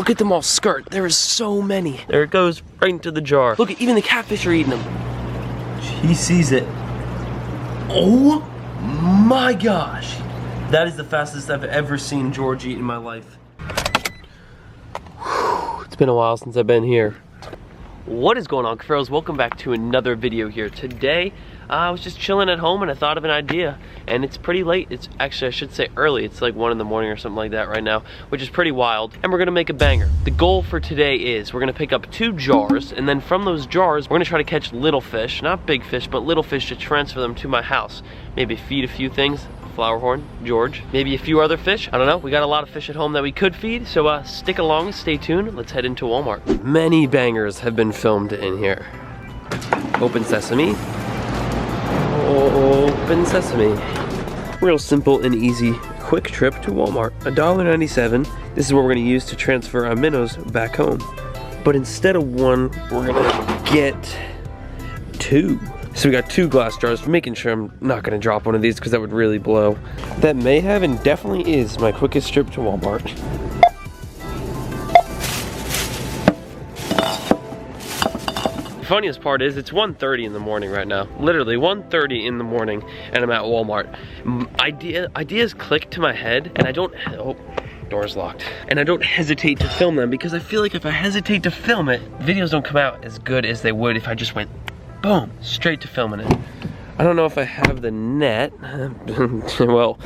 Look at them all skirt. There is so many. There it goes, right into the jar. Look, even the catfish are eating them. He sees it. Oh my gosh. That is the fastest I've ever seen George eat in my life. Whew, it's been a while since I've been here. What is going on, Cuffaros? Welcome back to another video here. Today, I was just chilling at home and I thought of an idea. And it's pretty late. It's actually, I should say early. It's like 1 in the morning or something like that right now, which is pretty wild. And we're gonna make a banger. The goal for today is we're gonna pick up 2 jars, and then from those jars, we're gonna try to catch little fish, not big fish, but little fish to transfer them to my house. Maybe feed a few things. Flower horn, George, maybe a few other fish. I don't know. We got a lot of fish at home that we could feed, so stick along, stay tuned. Let's head into Walmart. Many bangers have been filmed in here. Open sesame. Open sesame. Real simple and easy, quick trip to Walmart. $1.97. This is what we're gonna use to transfer our minnows back home. But instead of 1, we're gonna get 2. So we got 2 glass jars, making sure I'm not gonna drop one of these because that would really blow. That may have and definitely is my quickest trip to Walmart. The funniest part is it's 1:30 in the morning right now. Literally 1:30 in the morning and I'm at Walmart. Ideas click to my head and I don't, oh, door's locked. And I don't hesitate to film them because I feel like if I hesitate to film it, videos don't come out as good as they would if I just went boom, straight to filming it. I don't know if I have the net. Well,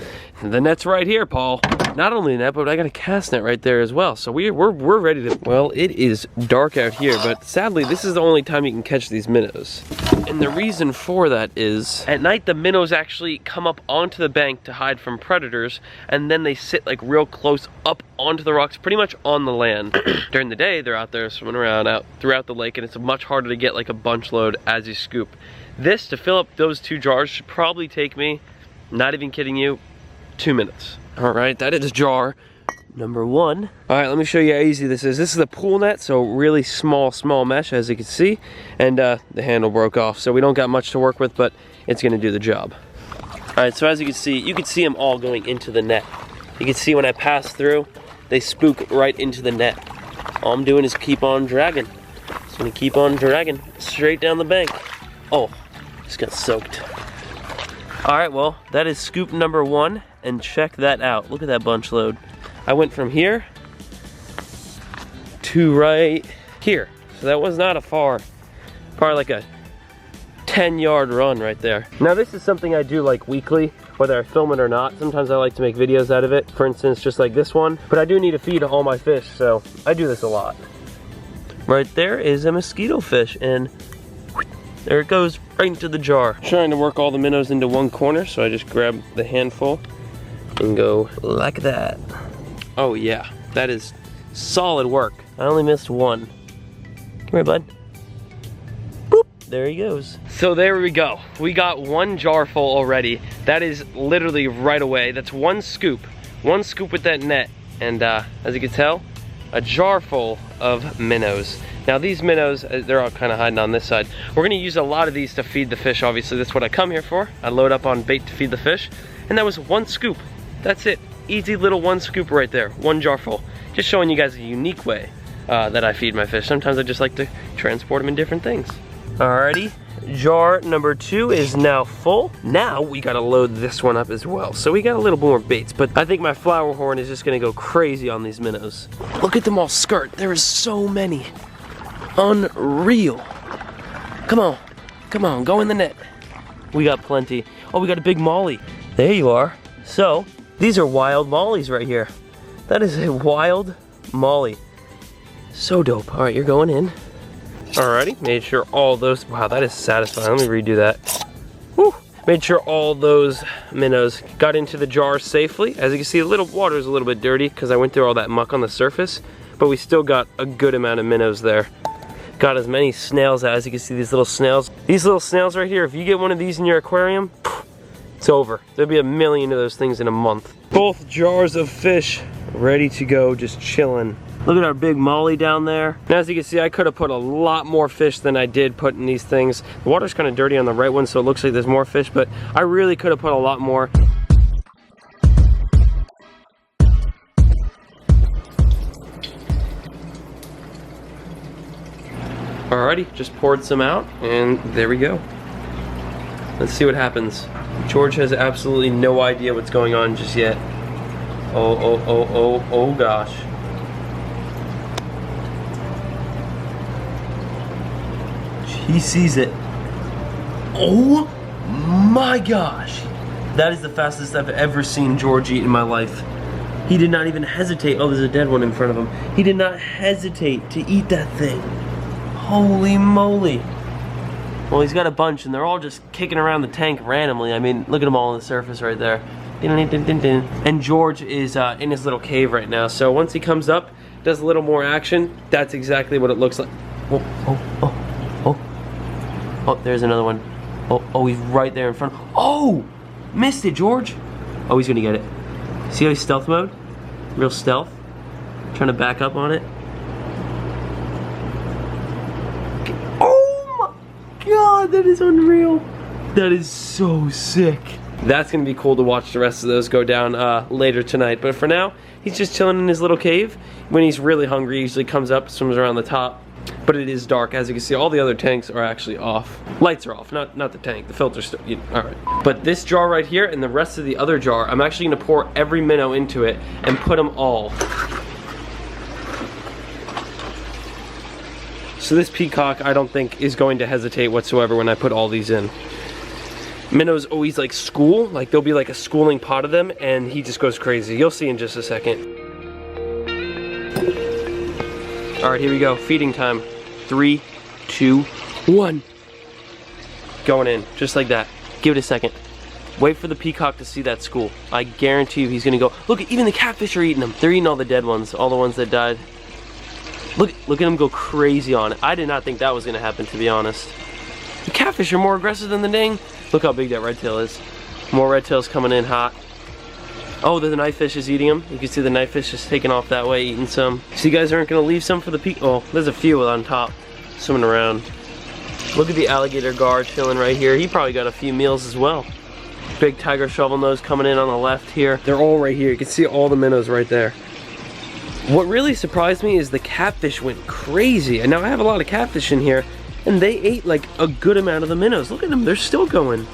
the net's right here, Paul. Not only the net, but I got a cast net right there as well. So we're ready to, well, it is dark out here, but sadly, this is the only time you can catch these minnows. And the reason for that is, at night, the minnows actually come up onto the bank to hide from predators, and then they sit like real close up onto the rocks, pretty much on the land. During the day, they're out there swimming around out throughout the lake, and it's much harder to get like a bunch load as you scoop. This, to fill up those 2 jars, should probably take me, not even kidding you, 2 minutes. All right, that is jar number 1. All right, let me show you how easy this is. This is a pool net, so really small mesh, as you can see, and the handle broke off, so we don't got much to work with, but it's gonna do the job. All right, so as you can see them all going into the net. You can see when I pass through, they spook right into the net. All I'm doing is keep on dragging. Just gonna keep on dragging straight down the bank. Oh, just got soaked. All right, well, that is scoop number 1, and check that out. Look at that bunch load. I went from here to right here. So that was not a far, probably like a 10-yard run right there. Now this is something I do like weekly, whether I film it or not. Sometimes I like to make videos out of it. For instance, just like this one. But I do need to feed all my fish, so I do this a lot. Right there is a mosquito fish, and there it goes, right into the jar. Trying to work all the minnows into one corner, so I just grab the handful and go like that. Oh yeah, that is solid work. I only missed 1. Come here, bud. Boop, there he goes. So there we go. We got 1 jar full already. That is literally right away. That's 1 scoop. 1 scoop with that net. And as you can tell, a jar full of minnows. Now these minnows, they're all kind of hiding on this side. We're gonna use a lot of these to feed the fish, obviously. That's what I come here for. I load up on bait to feed the fish. And that was 1 scoop. That's it. Easy little 1 scoop right there. 1 jar full. Just showing you guys a unique way that I feed my fish. Sometimes I just like to transport them in different things. Alrighty, jar number 2 is now full. Now we gotta load this one up as well. So we got a little more baits, but I think my flower horn is just gonna go crazy on these minnows. Look at them all skirt. There is so many. Unreal. Come on, go in the net. We got plenty. Oh, we got a big molly. There you are. So, these are wild mollies right here. That is a wild molly. So dope. All right, you're going in. Alrighty, made sure all those, wow, that is satisfying. Let me redo that. Woo. Made sure all those minnows got into the jar safely. As you can see, the little water is a little bit dirty because I went through all that muck on the surface, but we still got a good amount of minnows there. Got as many snails out. As you can see, these little snails. These little snails right here, if you get one of these in your aquarium, it's over. There'll be 1 million of those things in a month. Both jars of fish ready to go, just chilling. Look at our big molly down there. Now as you can see, I could have put a lot more fish than I did put in these things. The water's kind of dirty on the right one, so it looks like there's more fish, but I really could have put a lot more. Alrighty, just poured some out, and there we go. Let's see what happens. George has absolutely no idea what's going on just yet. Oh gosh. He sees it. Oh my gosh. That is the fastest I've ever seen George eat in my life. He did not even hesitate. Oh, there's a dead one in front of him. He did not hesitate to eat that thing. Holy moly. Well, he's got a bunch and they're all just kicking around the tank randomly. I mean, look at them all on the surface right there. And George is in his little cave right now. So once he comes up, does a little more action, that's exactly what it looks like. Oh, there's another one. Oh, he's right there in front. Oh, missed it, George. Oh, he's gonna get it. See how he's stealth mode? Real stealth. Trying to back up on it. Oh my God, that is unreal. That is so sick. That's gonna be cool to watch the rest of those go down later tonight. But for now, he's just chilling in his little cave. When he's really hungry, he usually comes up, swims around the top. But it is dark, as you can see. All the other tanks are actually off. Lights are off, not the tank. The filter's still, all right. But this jar right here and the rest of the other jar, I'm actually gonna pour every minnow into it and put them all. So this peacock, I don't think is going to hesitate whatsoever when I put all these in. Minnows always like school, like there'll be like a schooling pot of them, and he just goes crazy. You'll see in just a second. All right, here we go, feeding time. 3, 2, 1. Going in, just like that. Give it a second. Wait for the peacock to see that school. I guarantee you he's gonna go. Look, even the catfish are eating them. They're eating all the dead ones, all the ones that died. Look at him go crazy on it. I did not think that was gonna happen, to be honest. The catfish are more aggressive than the dang. Look how big that red tail is. More red tails coming in hot. Oh, the knife fish is eating them. You can see the knife fish is taking off that way, eating some. So you guys aren't gonna leave some for the peak. Oh, there's a few on top, swimming around. Look at the alligator guard chilling right here. He probably got a few meals as well. Big tiger shovel nose coming in on the left here. They're all right here. You can see all the minnows right there. What really surprised me is the catfish went crazy. And now I have a lot of catfish in here, and they ate like a good amount of the minnows. Look at them, they're still going.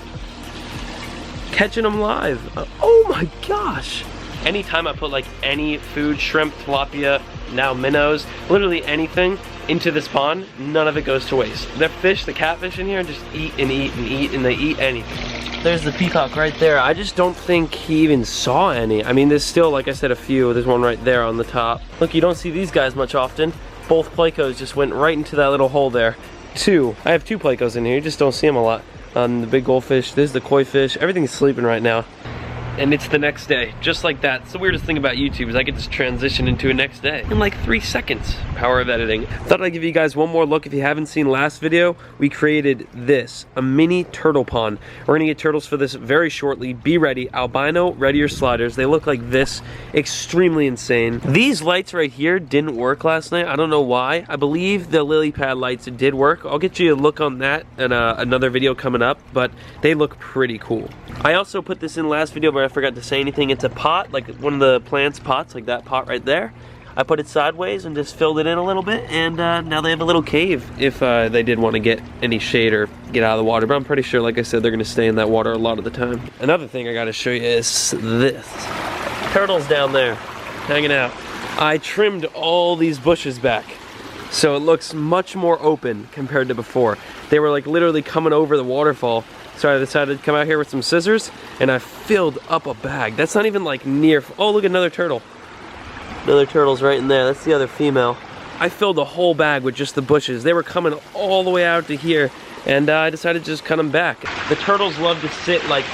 Catching them live. Oh my gosh. Anytime I put like any food, shrimp, tilapia, now minnows, literally anything into this pond, none of it goes to waste. The fish, the catfish in here just eat and eat and eat, and they eat anything. There's the peacock right there. I just don't think he even saw any. I mean, there's still, like I said, a few. There's one right there on the top. Look, you don't see these guys much often. Both plecos just went right into that little hole there. I have 2 plecos in here, you just don't see them a lot. The big goldfish, this is the koi fish, everything's sleeping right now. And it's the next day, just like that. It's the weirdest thing about YouTube is I get this transition into a next day in like 3 seconds. Power of editing. Thought I'd give you guys one more look. If you haven't seen last video, we created this, a mini turtle pond. We're gonna get turtles for this very shortly. Be ready, albino red ear sliders. They look like this, extremely insane. These lights right here didn't work last night. I don't know why. I believe the lily pad lights did work. I'll get you a look on that in another video coming up, but they look pretty cool. I also put this in last video, but I forgot to say anything. It's a pot, like one of the plants pots, like that pot right there. I put it sideways and just filled it in a little bit, and now they have a little cave if they did want to get any shade or get out of the water, but I'm pretty sure, like I said, they're gonna stay in that water a lot of the time. Another thing I gotta show you is this. Turtles down there, hanging out. I trimmed all these bushes back, so it looks much more open compared to before. They were like literally coming over the waterfall. So I decided to come out here with some scissors, and I filled up a bag. That's not even like near, oh look, another turtle. Another turtle's right in there, that's the other female. I filled a whole bag with just the bushes. They were coming all the way out to here, and I decided to just cut them back. The turtles love to sit like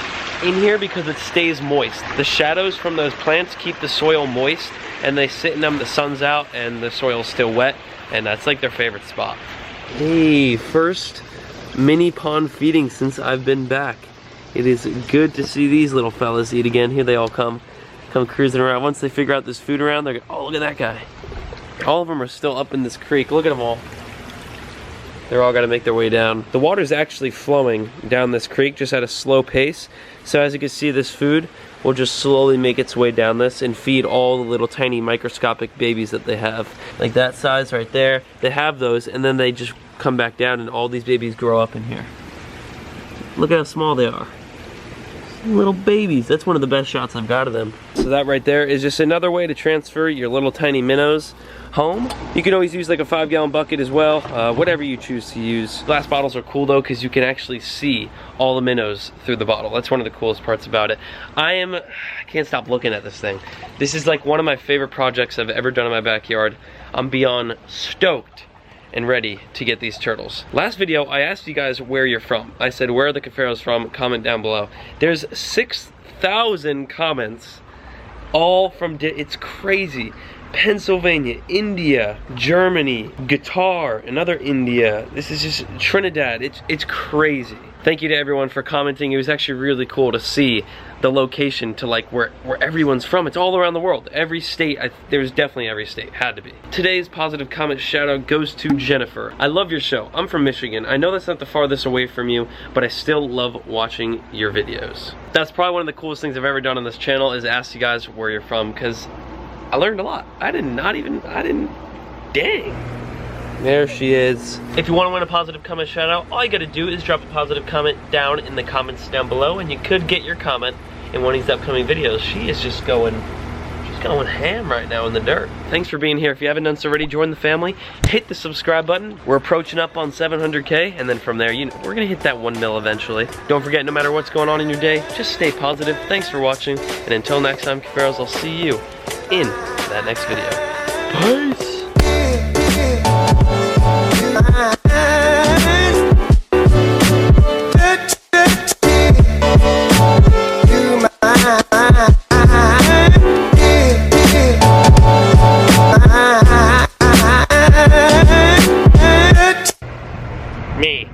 in here because it stays moist. The shadows from those plants keep the soil moist, and they sit in them, the sun's out, and the soil's still wet, and that's like their favorite spot. Hey, first mini pond feeding since I've been back. It is good to see these little fellas eat again. Here they all come cruising around. Once they figure out this food around, they're oh, look at that guy. All of them are still up in this creek. Look at them all. They're all got to make their way down. The water's actually flowing down this creek just at a slow pace. So as you can see, this food will just slowly make its way down this and feed all the little tiny microscopic babies that they have. Like that size right there. They have those, and then they just come back down and all these babies grow up in here. Look how small they are. Little babies. That's one of the best shots I've got of them. So that right there is just another way to transfer your little tiny minnows home. You can always use like a 5-gallon bucket as well, whatever you choose to use. Glass bottles are cool though because you can actually see all the minnows through the bottle. That's one of the coolest parts about it. I can't stop looking at this thing. This is like one of my favorite projects I've ever done in my backyard. I'm beyond stoked and ready to get these turtles. Last video, I asked you guys where you're from. I said, where are the Cuffaros from? Comment down below. There's 6,000 comments, all from, it's crazy. Pennsylvania, India, Germany, Qatar, another India. This is just Trinidad. It's crazy. Thank you to everyone for commenting. It was actually really cool to see the location to like where everyone's from. It's all around the world. Every state, there's definitely every state, had to be. Today's positive comment shout out goes to Jennifer. I love your show. I'm from Michigan. I know that's not the farthest away from you, but I still love watching your videos. That's probably one of the coolest things I've ever done on this channel is ask you guys where you're from, because I learned a lot. Dang. There she is. If you want to win a positive comment shout out, all you gotta do is drop a positive comment down in the comments down below and you could get your comment in one of these upcoming videos. She is just going ham right now in the dirt. Thanks for being here. If you haven't done so already, join the family. Hit the subscribe button. We're approaching up on 700K, and then from there, we're gonna hit that 1 mil eventually. Don't forget, no matter what's going on in your day, just stay positive. Thanks for watching, and until next time, Cuffaros, I'll see you in that next video. Peace. Me.